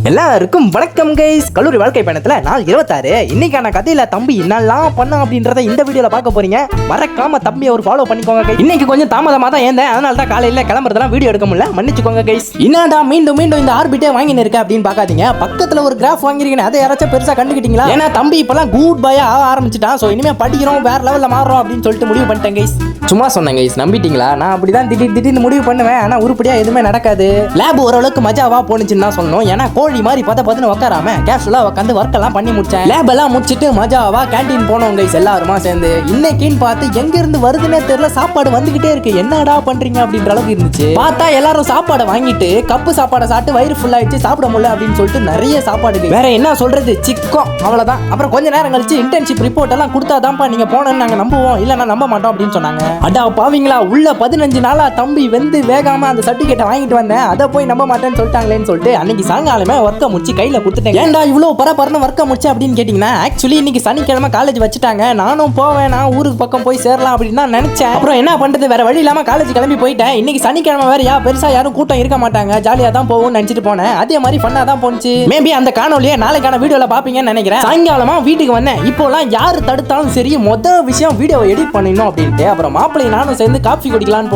எல்லாருக்கும் வணக்கம் கைஸ். கல்லூரி வாழ்க்கை பயணத்துல நாள் 26. இன்னைக்கான கதையில தம்பி என்னெல்லாம் பண்ண அப்படின்றத இந்த வீடியோல பார்க்க போறீங்க. மறக்காம தம்பியை ஒரு ஃபாலோ பண்ணிக்கோங்க கைஸ். இன்னைக்கு கொஞ்சம் தாமதமா தான் ஏந்தேன், அதனால தான் காலையில கிளம்புறதெல்லாம் வீடியோ எடுக்க முடியல, மன்னிச்சுக்கோங்க கைஸ். என்னடா மீண்டும் இந்த ஆர்பிட்டே வாங்கின்னு இருக்க அப்படின்னு பாக்காதீங்க. பக்கத்துல ஒரு கிராஃப் வாங்கிருக்கேன், அதை யாராச்சும் பெருசா கண்டுக்கிட்டீங்களா? ஏன்னா தம்பி இப்பெல்லாம் குட் பாயா ஆக ஆரம்பிச்சிட்டான். சோ இனிமே படிக்கிறோம், வேற லெவல்ல மாறுறோம் அப்படின்னு சொல்லிட்டு முடிவு பண்ணிட்டேன் கைஸ். சும்மா சொன்னேன் கைஸ், நம்பிட்டீங்களா? நான் அப்படிதான் திடீர்னு முடிவு பண்ணுவேன், ஆனா உருப்படியா எதுவுமே நடக்காது. லேப் ஓரளவுக்கு மஜாவா போனுச்சுன்னு தான் சொல்லணும். ஏன்னா கோழி மாதிரி பதன்னு உட்காராம கேஷுவலா உட்காந்து ஒர்க் எல்லாம் பண்ணி முடிச்சேன். லேப் எல்லாம் முடிச்சிட்டு மஜாவா கேண்டீன் போனோம் கைஸ் எல்லாருமா சேர்ந்து. இன்னைக்குன்னு பார்த்து எங்க இருந்து வருதுன்னே தெரியல, சாப்பாடு வந்துகிட்டே இருக்கு. என்னடா பண்றீங்க அப்படின்ற அளவுக்கு இருந்துச்சு. பார்த்தா எல்லாரும் சாப்பாடை வாங்கிட்டு கப்பு சாப்பாடை சாப்பிட்டு வயிறு ஃபுல் ஆயிடுச்சு, சாப்பிட முடியல அப்படின்னு சொல்லிட்டு நிறைய சாப்பாடு. வேற என்ன சொல்றது, சிக்கம் அவ்வளவுதான். அப்புறம் கொஞ்ச நேரம் கழிச்சு இன்டர்ன்ஷிப் ரிப்போர்ட் எல்லாம் கொடுத்தாதான்ப்பா நீங்க போனோன்னு நாங்க நம்புவோம், இல்லன்னா நம்ப மாட்டோம் அப்படின்னு சொன்னாங்க. அடா பாவீங்களா, உள்ள 15 நாளா தம்பி வெந்து வேகாம அந்த சர்டிபிகேட்டை வாங்கிட்டு வந்தேன், அதை போய் நம்ப மாட்டேன்னு சொல்லிட்டாங்களேன்னு சொல்லிட்டு அன்னைக்கு சாயங்காலமே ஒர்க்கை முடிச்சு கையில கொடுத்துட்டேன். ஏன்டா இவ்வளவு பரபரன்னு ஒர்க்கை முடிச்சு அப்படின்னு கேட்டீங்கன்னா, ஆக்சுவலி இன்னைக்கு சனிக்கிழமை காலேஜ் வச்சுட்டாங்க. நானும் போவேன், நான் ஊருக்கு பக்கம் போய் சேரலாம் அப்படின்னு தான் நினைச்சேன். அப்புறம் என்ன பண்றது, வேற வழி இல்லாம காலேஜ் கிளம்பி போயிட்டேன். இன்னைக்கு சனிக்கிழமை வேறயா, பெருசா யாரும் கூட்டம் இருக்க மாட்டாங்க, ஜாலியா தான் போகும்னு நினைச்சிட்டு போனேன். அதே மாதிரி ஃபன்னா தான் போனுச்சு. மேபி அந்த காணொலியை நாளைக்கான வீடியோல பாப்பீங்கன்னு நினைக்கிறேன். சாயங்காலமா வீட்டுக்கு வந்தேன். இப்போலாம் யாரு தடுத்தாலும் சரி முதல் விஷயம் வீடியோவை எடிட் பண்ணிடணும் அப்படின்ட்டு அப்புறம் மாப்பிள்ளை நானும் சேர்ந்து காஃபி குடிக்கலான்னு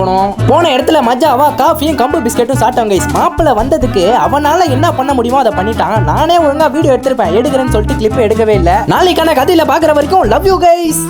போன இடத்துல மஜாவா காஃபியும் கம்பு பிஸ்கெட்டும் சாப்பிட்டோம் கைஸ். மாப்பிள்ளை வந்ததுக்கு அவனால என்ன பண்ண முடியுமோ அதை பண்ணிட்டான். நானே ஒழுங்கா வீடியோ எடுத்திருப்பேன், எடுக்கிறேன்னு சொல்லிட்டு கிளிப் எடுக்கவே இல்லை. நாளைக்கான கதையில பாக்குற வரைக்கும் லவ் யூ கைஸ்.